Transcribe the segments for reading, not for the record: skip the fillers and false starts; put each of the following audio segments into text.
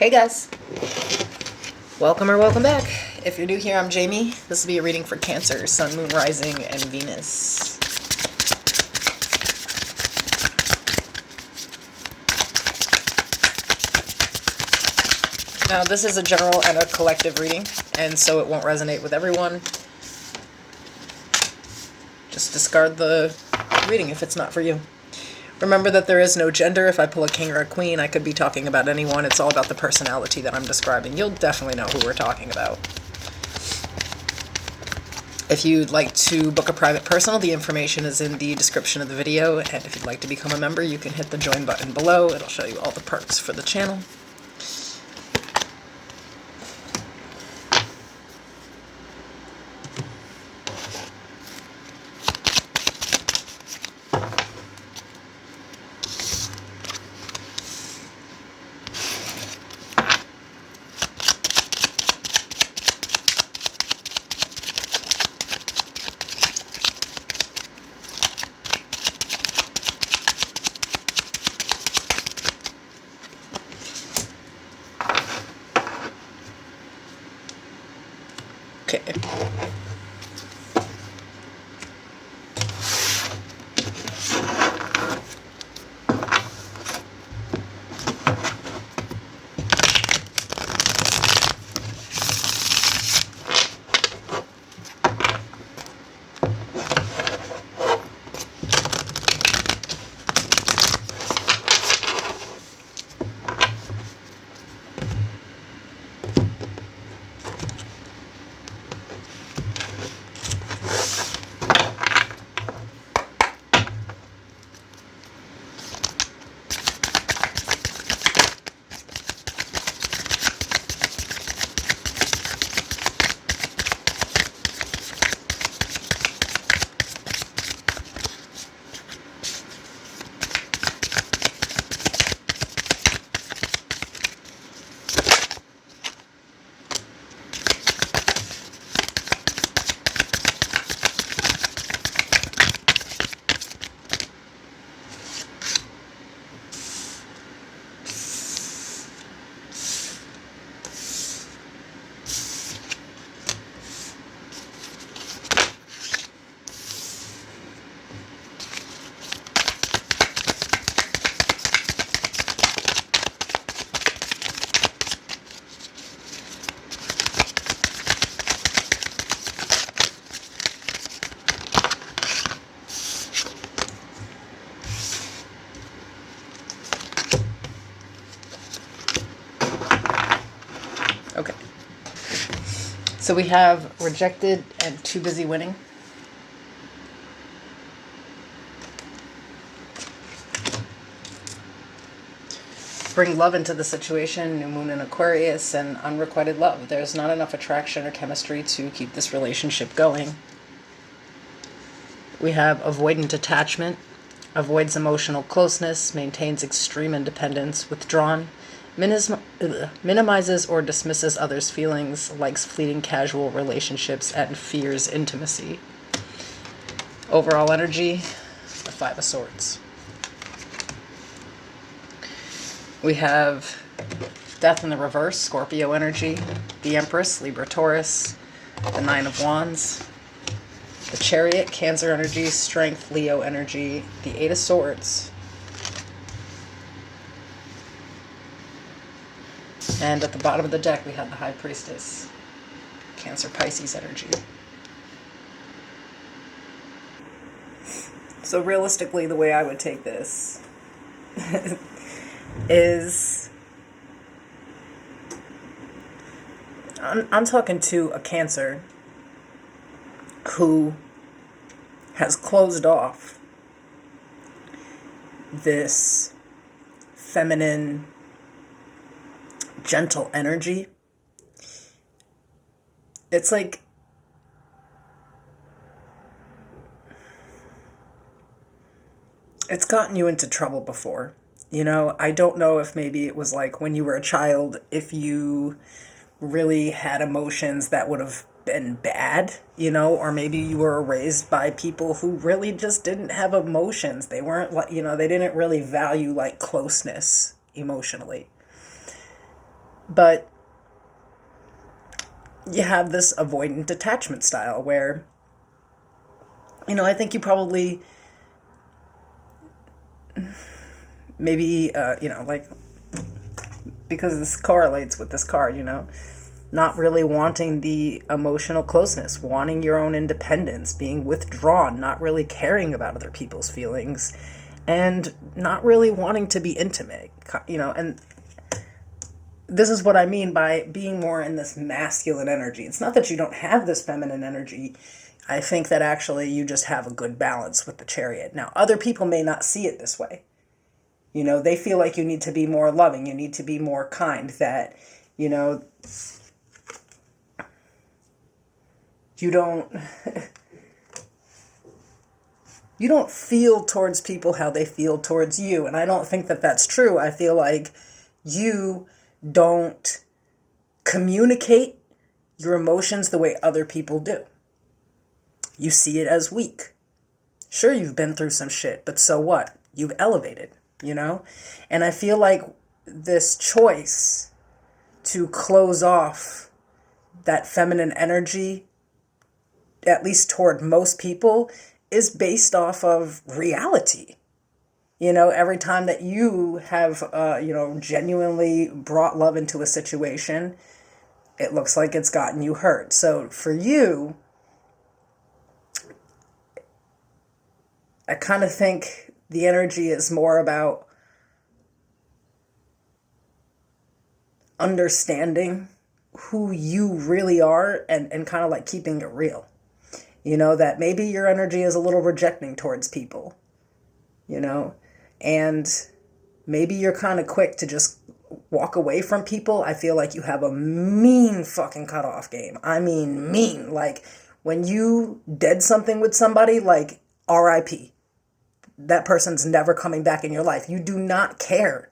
Hey guys, welcome or welcome back. If you're new here, I'm Jamie. This will be a reading for Cancer, Sun, Moon, Rising, and Venus. Now, this is a general and a collective reading, and so it won't resonate with everyone. Just discard the reading if it's not for you. Remember that there is no gender. If I pull a king or a queen, I could be talking about anyone. It's all about the personality that I'm describing. You'll definitely know who we're talking about. If you'd like to book a private personal, the information is in the description of the video. And if you'd like to become a member, you can hit the join button below. It'll show you all the perks for the channel. Okay. Okay. So we have rejected and too busy winning. Bring love into the situation, new moon in Aquarius, and unrequited love. There's not enough attraction or chemistry to keep this relationship going. We have avoidant attachment, avoids emotional closeness, maintains extreme independence, withdrawn, minimizes or dismisses others' feelings, likes fleeting casual relationships, and fears intimacy. Overall energy, the Five of Swords. We have Death in the reverse, Scorpio energy, the Empress, Libra, Taurus, the Nine of Wands, the Chariot, Cancer energy, Strength, Leo energy, the Eight of Swords, and at the bottom of the deck we have the High Priestess, Cancer, Pisces energy. So realistically, the way I would take this is I'm talking to a Cancer who has closed off this feminine, gentle energy. It's like it's gotten you into trouble before. You know, I don't know if maybe it was like when you were a child, if you really had emotions that would have been bad, you know, or maybe you were raised by people who really just didn't have emotions. They weren't like, you know, they didn't really value like closeness emotionally. But you have this avoidant attachment style where, I think you probably maybe, like, because this correlates with this card, not really wanting the emotional closeness, wanting your own independence, being withdrawn, not really caring about other people's feelings, and not really wanting to be intimate, and this is what I mean by being more in this masculine energy. It's not that you don't have this feminine energy. I think that actually you just have a good balance with the Chariot. Now, other people may not see it this way. They feel like you need to be more loving, you need to be more kind, that, you don't you don't feel towards people how they feel towards you. And I don't think that that's true. I feel like you don't communicate your emotions the way other people do. You see it as weak. Sure, you've been through some shit, but so what? You've elevated, And I feel like this choice to close off that feminine energy, at least toward most people, is based off of reality. Every time that you have, genuinely brought love into a situation, it looks like it's gotten you hurt. So for you, I kind of think the energy is more about understanding who you really are and kind of like keeping it real. That maybe your energy is a little rejecting towards people, and maybe you're kind of quick to just walk away from people. I feel like you have a mean fucking cutoff game. I mean, mean. Like, when you did something with somebody, like, RIP. That person's never coming back in your life. You do not care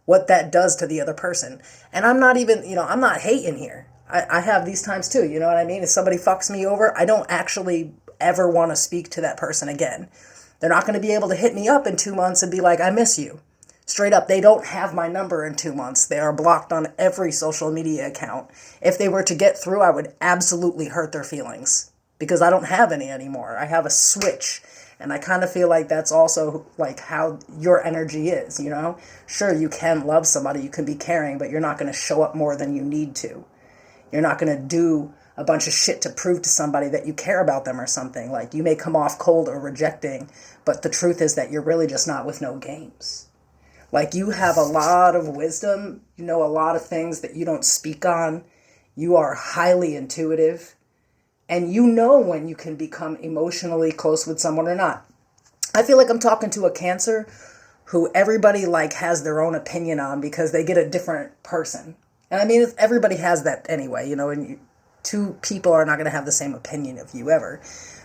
what that does to the other person. And I'm not even, I'm not hating here. I have these times too, you know what I mean? If somebody fucks me over, I don't actually ever want to speak to that person again. They're not going to be able to hit me up in 2 months and be like, I miss you. Straight up, they don't have my number in 2 months. They are blocked on every social media account. If they were to get through, I would absolutely hurt their feelings because I don't have any anymore. I have a switch. And I kind of feel like that's also like how your energy is, Sure, you can love somebody, you can be caring, but you're not going to show up more than you need to. You're not going to do a bunch of shit to prove to somebody that you care about them or something. Like, you may come off cold or rejecting, but the truth is that you're really just not with no games. Like, you have a lot of wisdom, a lot of things that you don't speak on. You are highly intuitive, and when you can become emotionally close with someone or not. I feel like I'm talking to a Cancer who everybody has their own opinion on because they get a different person. And I mean, everybody has that anyway, and two people are not going to have the same opinion of you ever.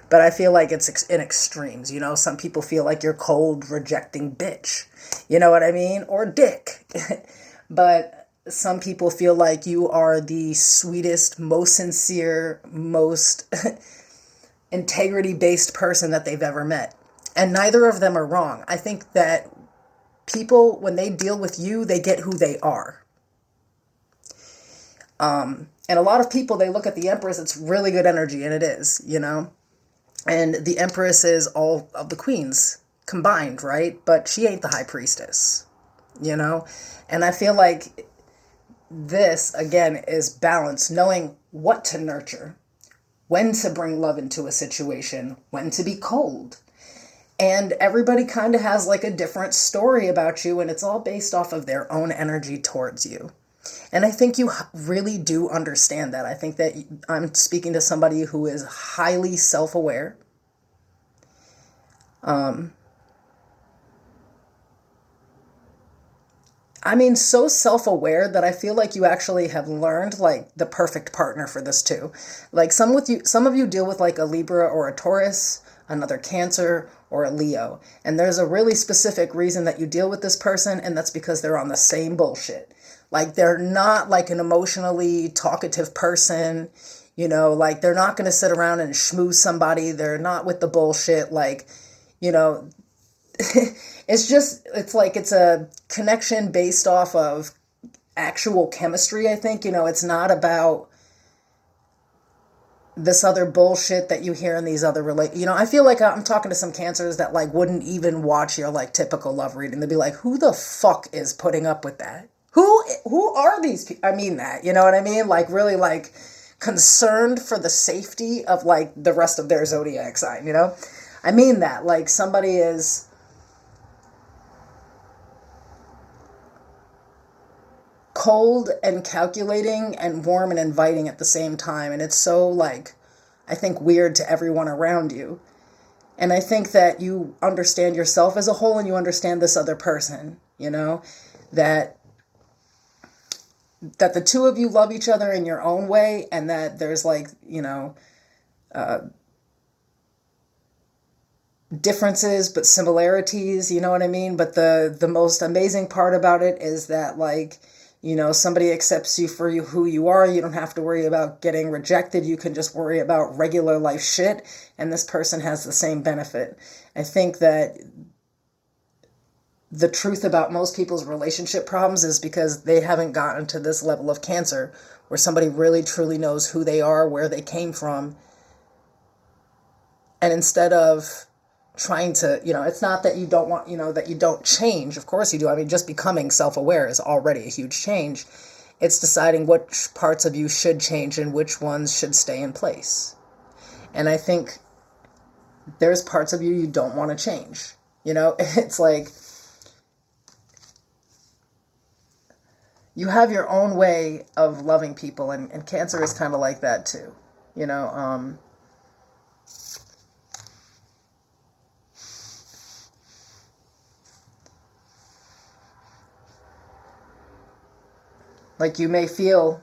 But I feel like it's in extremes, Some people feel like you're cold, rejecting bitch. You know what I mean? Or dick. But some people feel like you are the sweetest, most sincere, most integrity-based person that they've ever met. And neither of them are wrong. I think that people, when they deal with you, they get who they are. And a lot of people, they look at the Empress, it's really good energy, and it is, And the Empress is all of the queens combined, right? But she ain't the High Priestess, And I feel like this, again, is balance, knowing what to nurture, when to bring love into a situation, when to be cold. And everybody kind of has a different story about you, and it's all based off of their own energy towards you. And I think you really do understand that. I think that I'm speaking to somebody who is highly self-aware. So self-aware that I feel like you actually have learned the perfect partner for this too. Some of you deal with a Libra or a Taurus, another Cancer, or a Leo. And there's a really specific reason that you deal with this person, and that's because they're on the same bullshit. They're not an emotionally talkative person, they're not going to sit around and schmooze somebody. They're not with the bullshit. It's a connection based off of actual chemistry, I think. It's not about this other bullshit that you hear in these other I feel like I'm talking to some cancers that like wouldn't even watch your like typical love reading. They'd be like, who the fuck is putting up with that? Who are these people? I mean that, you know what I mean? Like really like concerned for the safety of like the rest of their zodiac sign. I mean that. Like somebody is cold and calculating and warm and inviting at the same time. And it's so like, I think, weird to everyone around you. And I think that you understand yourself as a whole and you understand this other person, that the two of you love each other in your own way, and that there's like, differences but similarities, you know what I mean? But the most amazing part about it is that like, somebody accepts you for who you are. You don't have to worry about getting rejected. You can just worry about regular life shit, and this person has the same benefit. I think that the truth about most people's relationship problems is because they haven't gotten to this level of cancer where somebody really truly knows who they are, where they came from. And instead of trying to, it's not that you don't want, that you don't change. Of course you do. I mean, just becoming self-aware is already a huge change. It's deciding which parts of you should change and which ones should stay in place. And I think there's parts of you don't want to change. It's like you have your own way of loving people, and cancer is kind of like that too. Like you may feel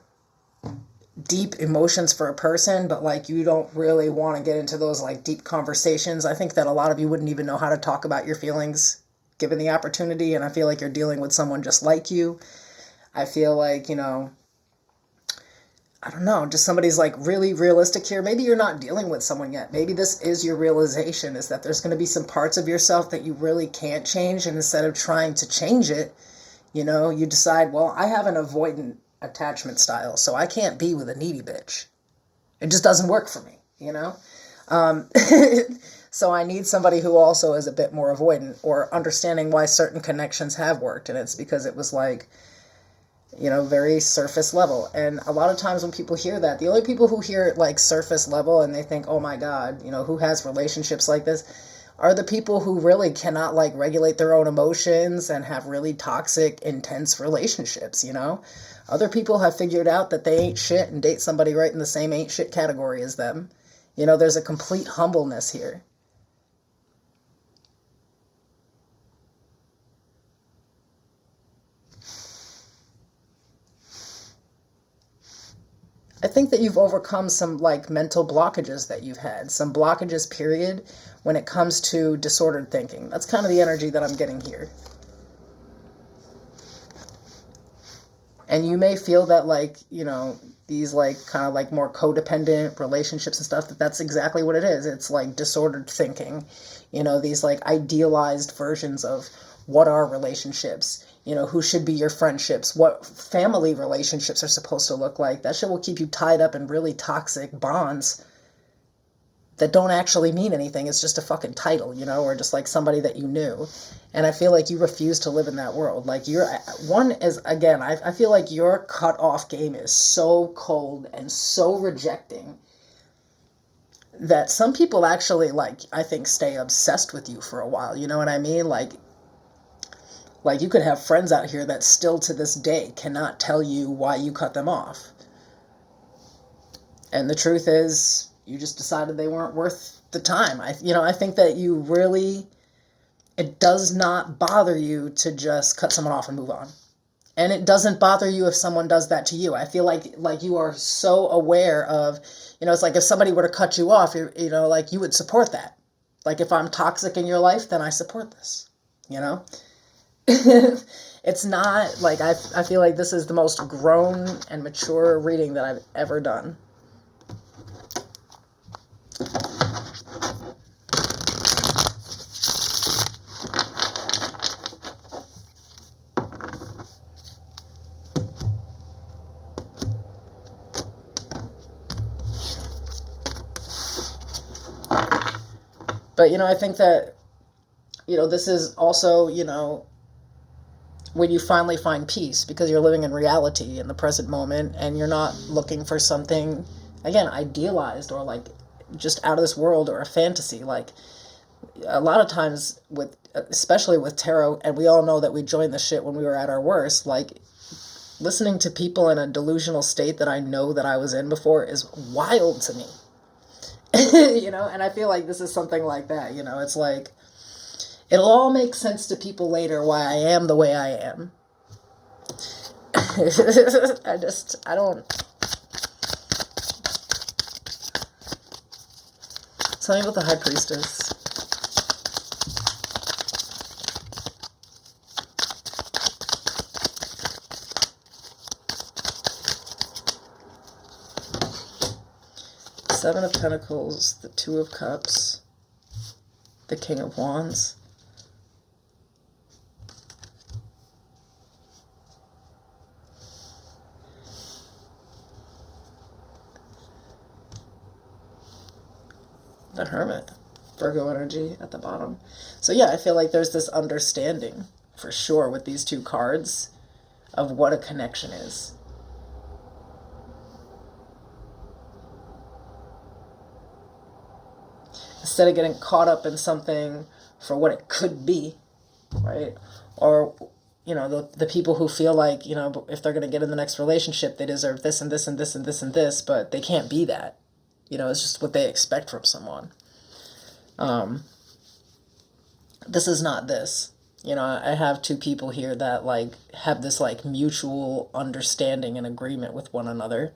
deep emotions for a person, but like you don't really want to get into those like deep conversations. I think that a lot of you wouldn't even know how to talk about your feelings given the opportunity. And I feel like you're dealing with someone just like you. I feel like, I don't know, just somebody's like really realistic here. Maybe you're not dealing with someone yet. Maybe this is your realization, is that there's going to be some parts of yourself that you really can't change. And instead of trying to change it, you decide, well, I have an avoidant attachment style, so I can't be with a needy bitch. It just doesn't work for me, So I need somebody who also is a bit more avoidant, or understanding why certain connections have worked. And it's because it was like, very surface level. And a lot of times when people hear that, the only people who hear it like surface level and they think, oh my God, who has relationships like this, are the people who really cannot like regulate their own emotions and have really toxic, intense relationships, Other people have figured out that they ain't shit and date somebody right in the same ain't shit category as them. There's a complete humbleness here. I think that you've overcome some like mental blockages that you've had, some blockages, period, when it comes to disordered thinking. That's kind of the energy that I'm getting here. And you may feel that like, these like kind of like more codependent relationships and stuff, that's exactly what it is. It's like disordered thinking, these like idealized versions of what are relationships, who should be your friendships, what family relationships are supposed to look like. That shit will keep you tied up in really toxic bonds that don't actually mean anything. It's just a fucking title, or just like somebody that you knew. And I feel like you refuse to live in that world. Like I feel like your cut off game is so cold and so rejecting that some people actually like, I think, stay obsessed with you for a while. You know what I mean? Like you could have friends out here that still to this day cannot tell you why you cut them off. And the truth is, you just decided they weren't worth the time. I think that you really, it does not bother you to just cut someone off and move on. And it doesn't bother you if someone does that to you. I feel like you are so aware of, it's like if somebody were to cut you off, like you would support that. Like if I'm toxic in your life, then I support this, It's not like, I feel like this is the most grown and mature reading that I've ever done. But, I think that, this is also, when you finally find peace because you're living in reality in the present moment and you're not looking for something, again, idealized or like just out of this world or a fantasy. Like a lot of times with, especially with tarot, and we all know that we joined the shit when we were at our worst, like listening to people in a delusional state that I know that I was in before is wild to me. And I feel like this is something like that. It's like, it'll all make sense to people later why I am the way I am. I don't. Tell me about the High Priestess. Seven of Pentacles, the Two of Cups, the King of Wands. The Hermit, Virgo energy at the bottom. So yeah, I feel like there's this understanding for sure with these two cards of what a connection is. Instead of getting caught up in something for what it could be, right? Or, the people who feel like, if they're going to get in the next relationship, they deserve this and this and this and this and this, but they can't be that. It's just what they expect from someone. This is not this. I have two people here that like have this like mutual understanding and agreement with one another.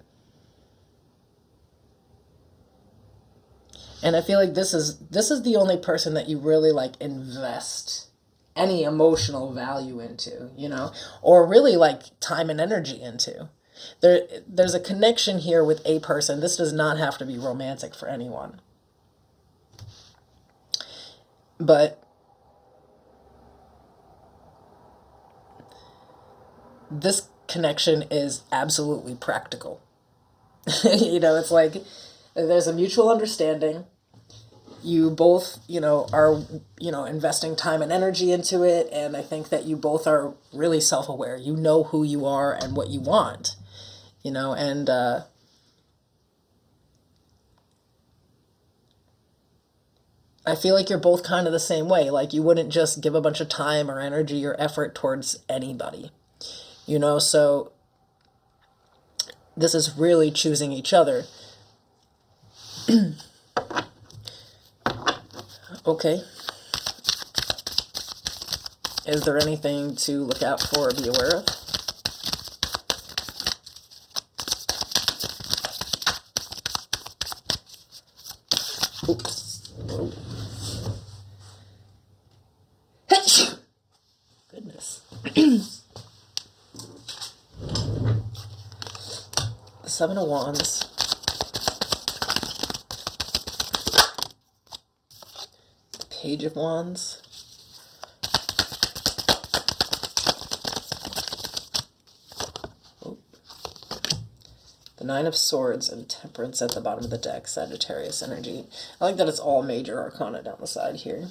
And I feel like this is the only person that you really like invest any emotional value into, or really like time and energy into. There's a connection here with a person. This does not have to be romantic for anyone. But this connection is absolutely practical. It's like there's a mutual understanding. You both, are, investing time and energy into it. And I think that you both are really self-aware. You know who you are and what you want, and I feel like you're both kind of the same way. Like you wouldn't just give a bunch of time or energy or effort towards anybody, so this is really choosing each other. Okay. Is there anything to look out for or be aware of? Oops. Whoa. Goodness. The Seven of Wands. The Page of Wands. The Nine of Swords and Temperance at the bottom of the deck, Sagittarius energy. I like that it's all major arcana down the side here.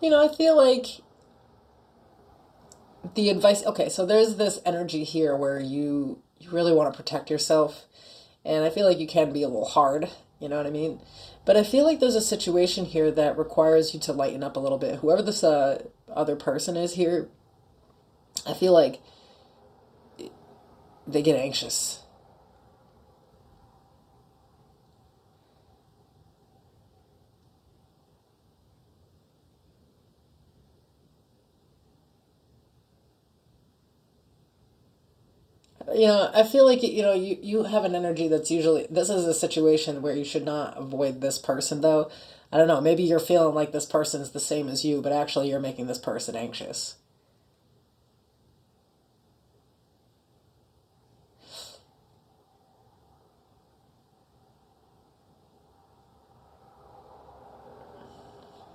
I feel like the advice, okay, so there's this energy here where you really want to protect yourself, and I feel like you can be a little hard, you know what I mean? But I feel like there's a situation here that requires you to lighten up a little bit. Whoever this other person is here, I feel like they get anxious. I feel like, you have an energy that's usually, this is a situation where you should not avoid this person, though. I don't know, maybe you're feeling like this person's the same as you, but actually you're making this person anxious.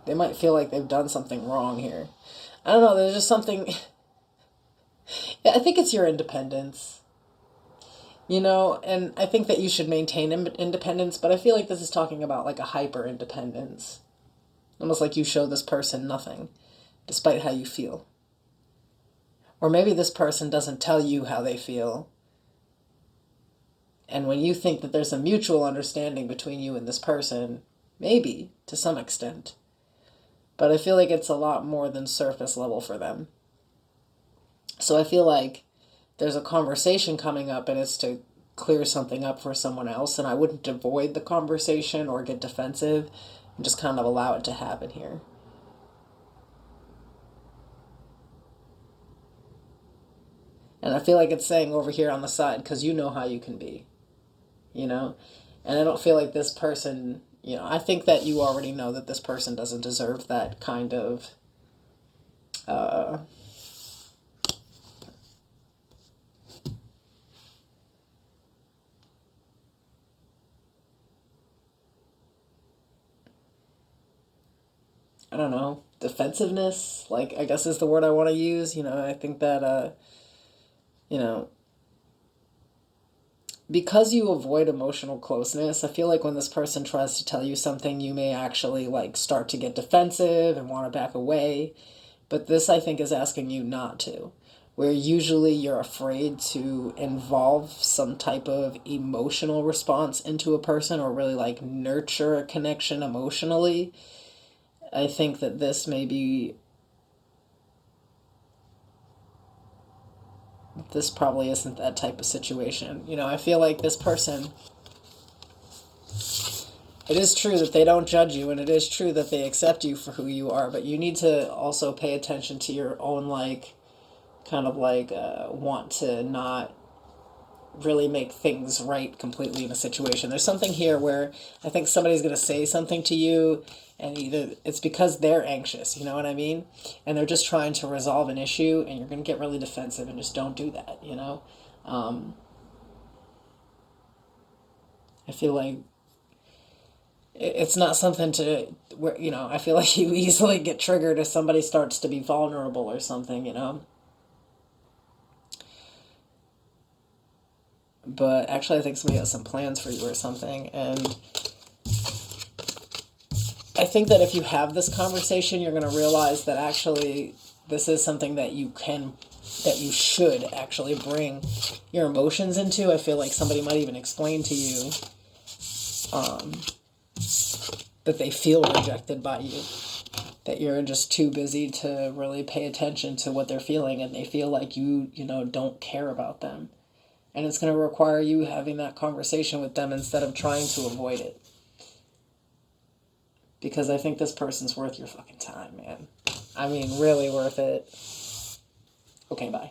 They might feel like they've done something wrong here. I don't know, there's just something. Yeah, I think it's your independence. And I think that you should maintain independence, but I feel like this is talking about like a hyper independence. Almost like you show this person nothing, despite how you feel. Or maybe this person doesn't tell you how they feel. And when you think that there's a mutual understanding between you and this person, maybe to some extent. But I feel like it's a lot more than surface level for them. So I feel like there's a conversation coming up and it's to clear something up for someone else. And I wouldn't avoid the conversation or get defensive and just kind of allow it to happen here. And I feel like it's saying over here on the side, because you know how you can be, you know? And I don't feel like this person, I think that you already know that this person doesn't deserve that kind of, I don't know, defensiveness, like, I guess is the word I want to use. I think that, you know, because you avoid emotional closeness, I feel like when this person tries to tell you something, you may actually like start to get defensive and want to back away. But this, I think, is asking you not to. Where usually you're afraid to involve some type of emotional response into a person or really like nurture a connection emotionally. I think that this may be, this probably isn't that type of situation. I feel like this person, it is true that they don't judge you and it is true that they accept you for who you are, but you need to also pay attention to your own, like, kind of like want to not really make things right completely in a situation. There's something here where I think somebody's going to say something to you and either it's because they're anxious, you know what I mean? And they're just trying to resolve an issue and you're going to get really defensive and just don't do that. I feel like it's not something to where, I feel like you easily get triggered if somebody starts to be vulnerable or something. But actually, I think somebody has some plans for you or something. And I think that if you have this conversation, you're going to realize that actually this is something that that you should actually bring your emotions into. I feel like somebody might even explain to you that they feel rejected by you, that you're just too busy to really pay attention to what they're feeling, and they feel like you don't care about them. And it's going to require you having that conversation with them instead of trying to avoid it. Because I think this person's worth your fucking time, man. I mean, really worth it. Okay, bye.